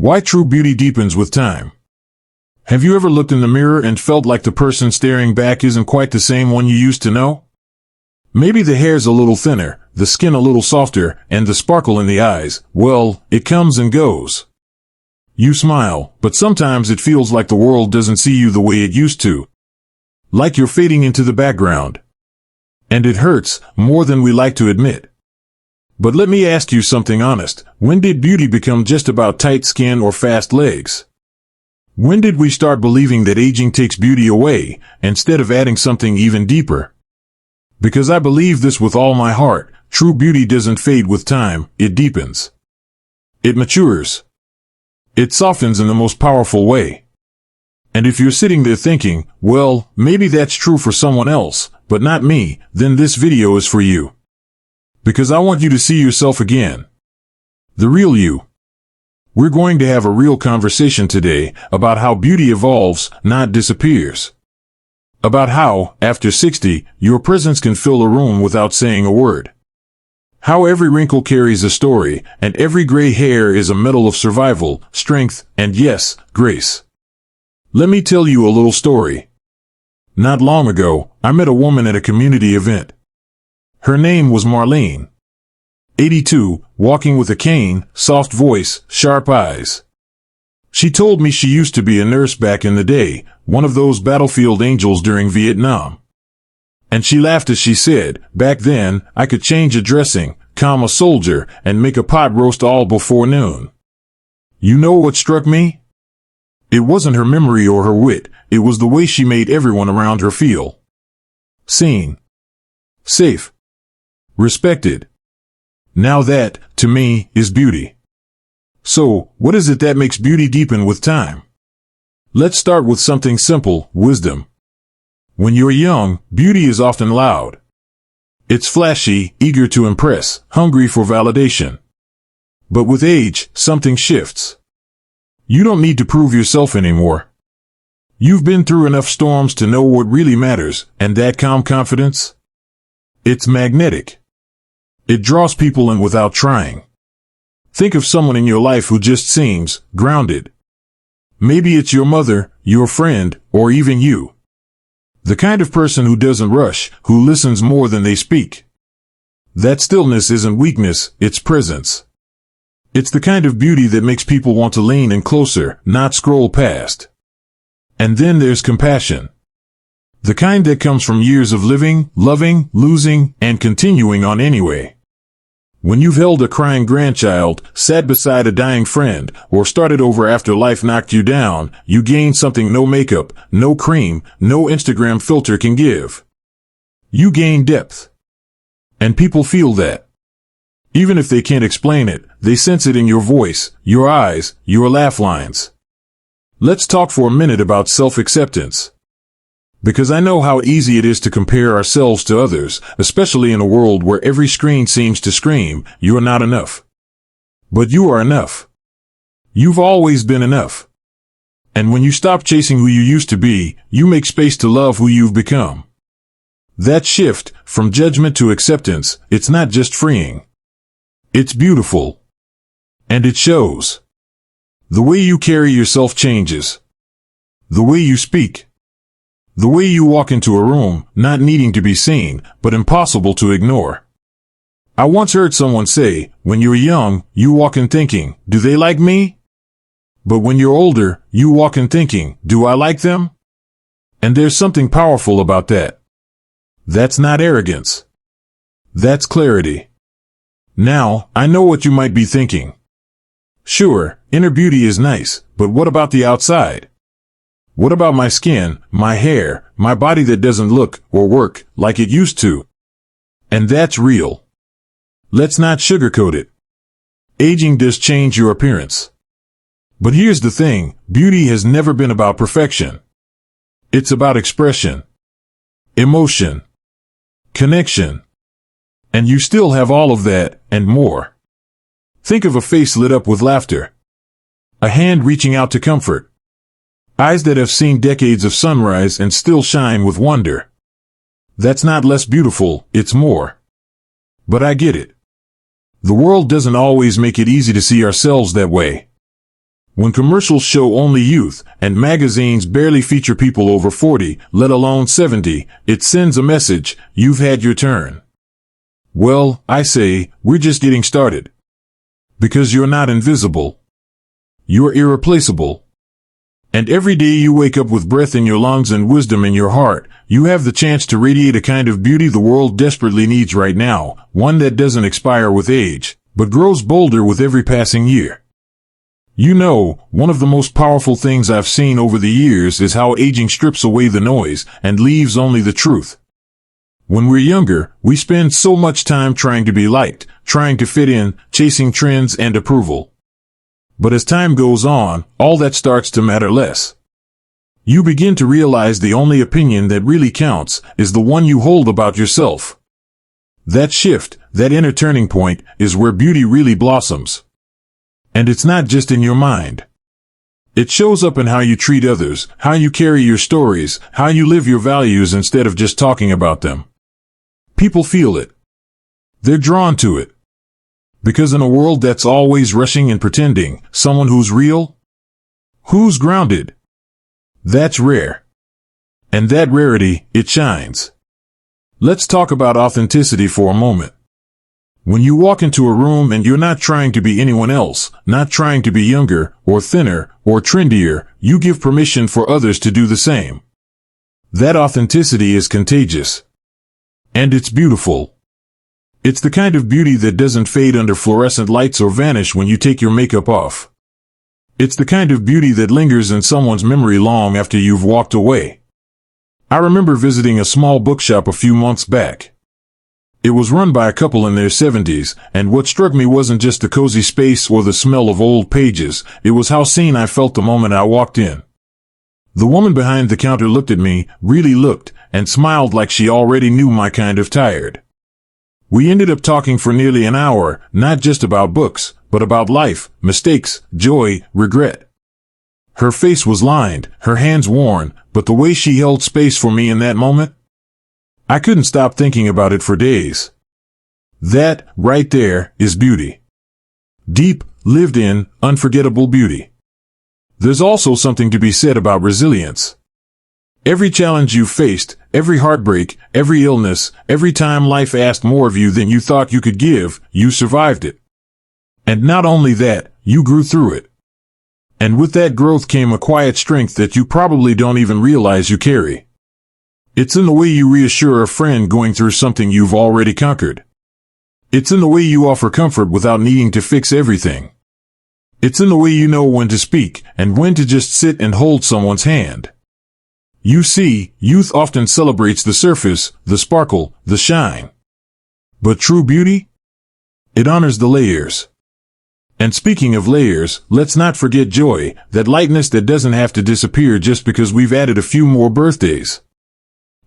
Why true beauty deepens with time. Have you ever looked in the mirror and felt like the person staring back isn't quite the same one you used to know? Maybe the hair's a little thinner, the skin a little softer, and the sparkle in the eyes, well, it comes and goes. You smile, but sometimes it feels like the world doesn't see you the way it used to. Like you're fading into the background. And it hurts, more than we like to admit. But let me ask you something honest. When did beauty become just about tight skin or fast legs? When did we start believing that aging takes beauty away, instead of adding something even deeper? Because I believe this with all my heart, true beauty doesn't fade with time, it deepens. It matures. It softens in the most powerful way. And if you're sitting there thinking, well, maybe that's true for someone else, but not me, then this video is for you. Because I want you to see yourself again. The real you. We're going to have a real conversation today about how beauty evolves, not disappears. About how, after 60, your presence can fill a room without saying a word. How every wrinkle carries a story, and every gray hair is a medal of survival, strength, and yes, grace. Let me tell you a little story. Not long ago, I met a woman at a community event. Her name was Marlene. 82, walking with a cane, soft voice, sharp eyes. She told me she used to be a nurse back in the day, one of those battlefield angels during Vietnam. And she laughed as she said, back then, I could change a dressing, calm a soldier, and make a pot roast all before noon. You know what struck me? It wasn't her memory or her wit, it was the way she made everyone around her feel seen, safe, respected. Now that, to me, is beauty. So, what is it that makes beauty deepen with time? Let's start with something simple, wisdom. When you're young, beauty is often loud. It's flashy, eager to impress, hungry for validation. But with age, something shifts. You don't need to prove yourself anymore. You've been through enough storms to know what really matters, and that calm confidence? It's magnetic. It draws people in without trying. Think of someone in your life who just seems grounded. Maybe it's your mother, your friend, or even you. The kind of person who doesn't rush, who listens more than they speak. That stillness isn't weakness, it's presence. It's the kind of beauty that makes people want to lean in closer, not scroll past. And then there's compassion. The kind that comes from years of living, loving, losing, and continuing on anyway. When you've held a crying grandchild, sat beside a dying friend, or started over after life knocked you down, you gain something no makeup, no cream, no Instagram filter can give. You gain depth. And people feel that. Even if they can't explain it, they sense it in your voice, your eyes, your laugh lines. Let's talk for a minute about self-acceptance. Because I know how easy it is to compare ourselves to others, especially in a world where every screen seems to scream, you're not enough. But you are enough. You've always been enough. And when you stop chasing who you used to be, you make space to love who you've become. That shift, from judgment to acceptance, it's not just freeing. It's beautiful. And it shows. The way you carry yourself changes. The way you speak. The way you walk into a room, not needing to be seen, but impossible to ignore. I once heard someone say, when you're young, you walk in thinking, do they like me? But when you're older, you walk in thinking, do I like them? And there's something powerful about that. That's not arrogance. That's clarity. Now, I know what you might be thinking. Sure, inner beauty is nice, but what about the outside? What about my skin, my hair, my body that doesn't look or work like it used to? And that's real. Let's not sugarcoat it. Aging does change your appearance. But here's the thing, beauty has never been about perfection. It's about expression, emotion, connection. And you still have all of that, and more. Think of a face lit up with laughter. A hand reaching out to comfort. Eyes that have seen decades of sunrise and still shine with wonder. That's not less beautiful, it's more. But I get it. The world doesn't always make it easy to see ourselves that way. When commercials show only youth and magazines barely feature people over 40, let alone 70, it sends a message: you've had your turn. Well, I say, we're just getting started. Because you're not invisible. You're irreplaceable. And every day you wake up with breath in your lungs and wisdom in your heart, you have the chance to radiate a kind of beauty the world desperately needs right now, one that doesn't expire with age, but grows bolder with every passing year. You know, one of the most powerful things I've seen over the years is how aging strips away the noise and leaves only the truth. When we're younger, we spend so much time trying to be liked, trying to fit in, chasing trends and approval. But as time goes on, all that starts to matter less. You begin to realize the only opinion that really counts is the one you hold about yourself. That shift, that inner turning point, is where beauty really blossoms. And it's not just in your mind. It shows up in how you treat others, how you carry your stories, how you live your values instead of just talking about them. People feel it. They're drawn to it. Because in a world that's always rushing and pretending, someone who's real, who's grounded, that's rare. And that rarity, it shines. Let's talk about authenticity for a moment. When you walk into a room and you're not trying to be anyone else, not trying to be younger, or thinner, or trendier, you give permission for others to do the same. That authenticity is contagious. And it's beautiful. It's the kind of beauty that doesn't fade under fluorescent lights or vanish when you take your makeup off. It's the kind of beauty that lingers in someone's memory long after you've walked away. I remember visiting a small bookshop a few months back. It was run by a couple in their 70s, and what struck me wasn't just the cozy space or the smell of old pages, it was how seen I felt the moment I walked in. The woman behind the counter looked at me, really looked, and smiled like she already knew my kind of tired. We ended up talking for nearly an hour, not just about books, but about life, mistakes, joy, regret. Her face was lined, her hands worn, but the way she held space for me in that moment, I couldn't stop thinking about it for days. That, right there, is beauty. Deep, lived in, unforgettable beauty. There's also something to be said about resilience. Every challenge you've faced, every heartbreak, every illness, every time life asked more of you than you thought you could give, you survived it. And not only that, you grew through it. And with that growth came a quiet strength that you probably don't even realize you carry. It's in the way you reassure a friend going through something you've already conquered. It's in the way you offer comfort without needing to fix everything. It's in the way you know when to speak and when to just sit and hold someone's hand. You see, youth often celebrates the surface, the sparkle, the shine. But true beauty? It honors the layers. And speaking of layers, let's not forget joy, that lightness that doesn't have to disappear just because we've added a few more birthdays.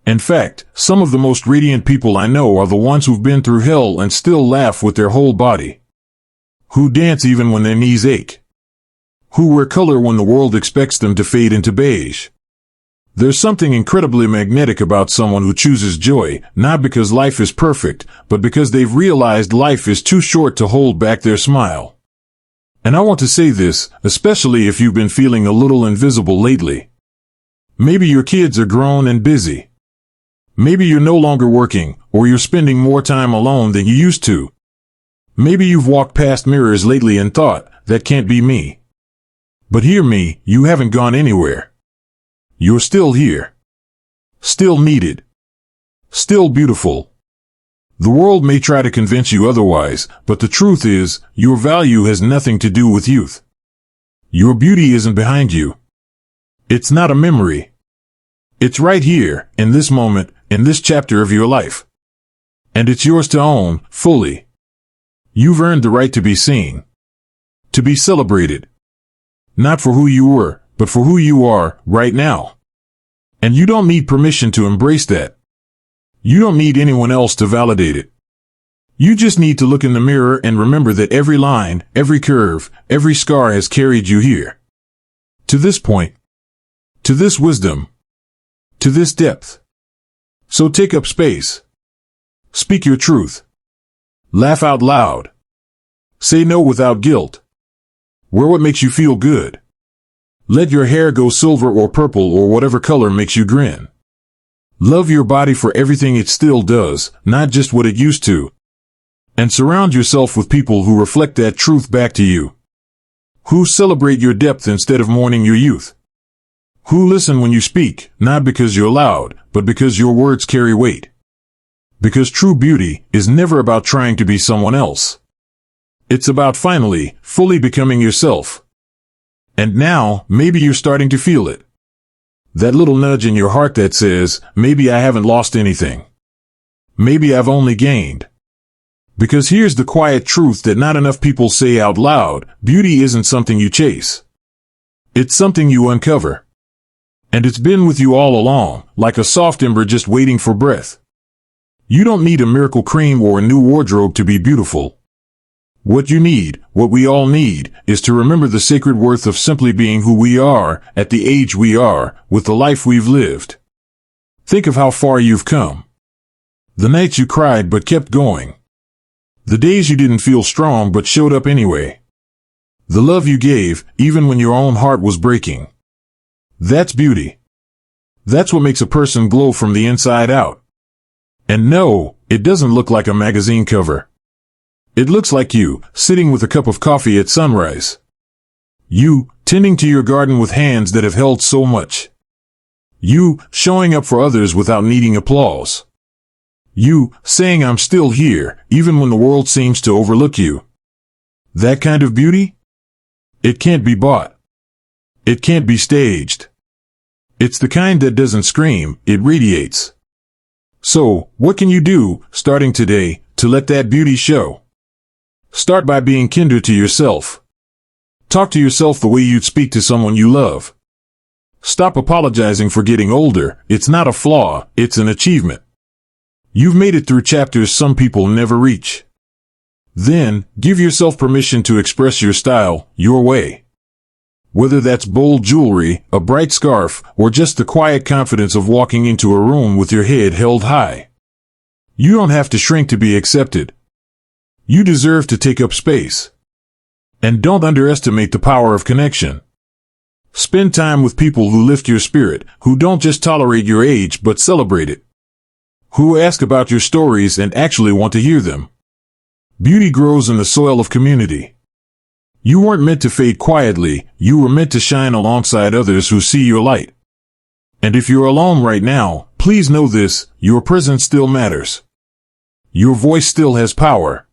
In fact, some of the most radiant people I know are the ones who've been through hell and still laugh with their whole body. Who dance even when their knees ache. Who wear color when the world expects them to fade into beige. There's something incredibly magnetic about someone who chooses joy, not because life is perfect, but because they've realized life is too short to hold back their smile. And I want to say this, especially if you've been feeling a little invisible lately. Maybe your kids are grown and busy. Maybe you're no longer working, or you're spending more time alone than you used to. Maybe you've walked past mirrors lately and thought, that can't be me. But hear me, you haven't gone anywhere. You're still here. Still needed. Still beautiful. The world may try to convince you otherwise, but the truth is, your value has nothing to do with youth. Your beauty isn't behind you. It's not a memory. It's right here, in this moment, in this chapter of your life. And it's yours to own, fully. You've earned the right to be seen. To be celebrated. Not for who you were, but for who you are, right now. And you don't need permission to embrace that. You don't need anyone else to validate it. You just need to look in the mirror and remember that every line, every curve, every scar has carried you here. To this point. To this wisdom. To this depth. So take up space. Speak your truth. Laugh out loud. Say no without guilt. Wear what makes you feel good. Let your hair go silver or purple or whatever color makes you grin. Love your body for everything it still does, not just what it used to. And surround yourself with people who reflect that truth back to you. Who celebrate your depth instead of mourning your youth. Who listen when you speak, not because you're loud, but because your words carry weight. Because true beauty is never about trying to be someone else. It's about finally, fully becoming yourself. And now, maybe you're starting to feel it. That little nudge in your heart that says, maybe I haven't lost anything. Maybe I've only gained. Because here's the quiet truth that not enough people say out loud: beauty isn't something you chase. It's something you uncover. And it's been with you all along, like a soft ember just waiting for breath. You don't need a miracle cream or a new wardrobe to be beautiful. What you need, what we all need, is to remember the sacred worth of simply being who we are, at the age we are, with the life we've lived. Think of how far you've come. The nights you cried but kept going. The days you didn't feel strong but showed up anyway. The love you gave, even when your own heart was breaking. That's beauty. That's what makes a person glow from the inside out. And no, it doesn't look like a magazine cover. It looks like you, sitting with a cup of coffee at sunrise. You, tending to your garden with hands that have held so much. You, showing up for others without needing applause. You, saying I'm still here, even when the world seems to overlook you. That kind of beauty? It can't be bought. It can't be staged. It's the kind that doesn't scream, it radiates. So, what can you do, starting today, to let that beauty show? Start by being kinder to yourself. Talk to yourself the way you'd speak to someone you love. Stop apologizing for getting older. It's not a flaw, it's an achievement. You've made it through chapters some people never reach. Then, give yourself permission to express your style, your way. Whether that's bold jewelry, a bright scarf, or just the quiet confidence of walking into a room with your head held high. You don't have to shrink to be accepted. You deserve to take up space. And don't underestimate the power of connection. Spend time with people who lift your spirit, who don't just tolerate your age but celebrate it. Who ask about your stories and actually want to hear them. Beauty grows in the soil of community. You weren't meant to fade quietly, you were meant to shine alongside others who see your light. And if you're alone right now, please know this: your presence still matters. Your voice still has power.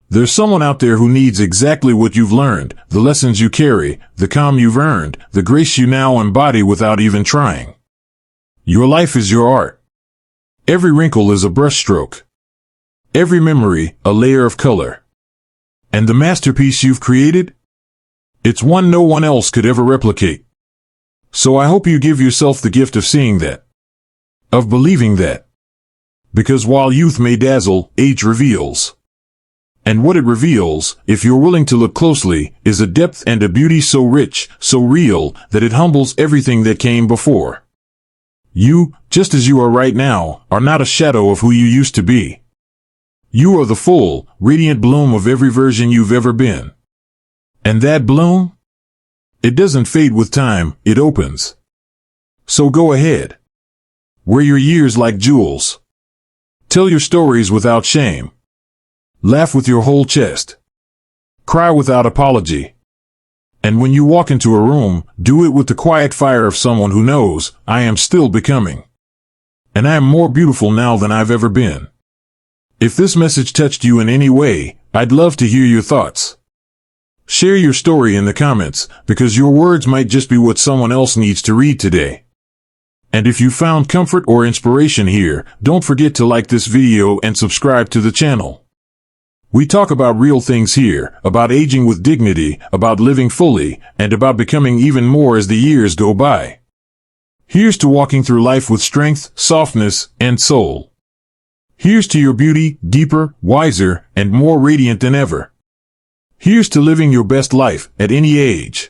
There's someone out there who needs exactly what you've learned, the lessons you carry, the calm you've earned, the grace you now embody without even trying. Your life is your art. Every wrinkle is a brushstroke. Every memory, a layer of color. And the masterpiece you've created? It's one no one else could ever replicate. So I hope you give yourself the gift of seeing that. Of believing that. Because while youth may dazzle, age reveals. And what it reveals, if you're willing to look closely, is a depth and a beauty so rich, so real, that it humbles everything that came before. You, just as you are right now, are not a shadow of who you used to be. You are the full, radiant bloom of every version you've ever been. And that bloom? It doesn't fade with time, it opens. So go ahead. Wear your years like jewels. Tell your stories without shame. Laugh with your whole chest. Cry without apology. And when you walk into a room, do it with the quiet fire of someone who knows, I am still becoming. And I am more beautiful now than I've ever been. If this message touched you in any way, I'd love to hear your thoughts. Share your story in the comments, because your words might just be what someone else needs to read today. And if you found comfort or inspiration here, don't forget to like this video and subscribe to the channel. We talk about real things here, about aging with dignity, about living fully, and about becoming even more as the years go by. Here's to walking through life with strength, softness, and soul. Here's to your beauty, deeper, wiser, and more radiant than ever. Here's to living your best life, at any age.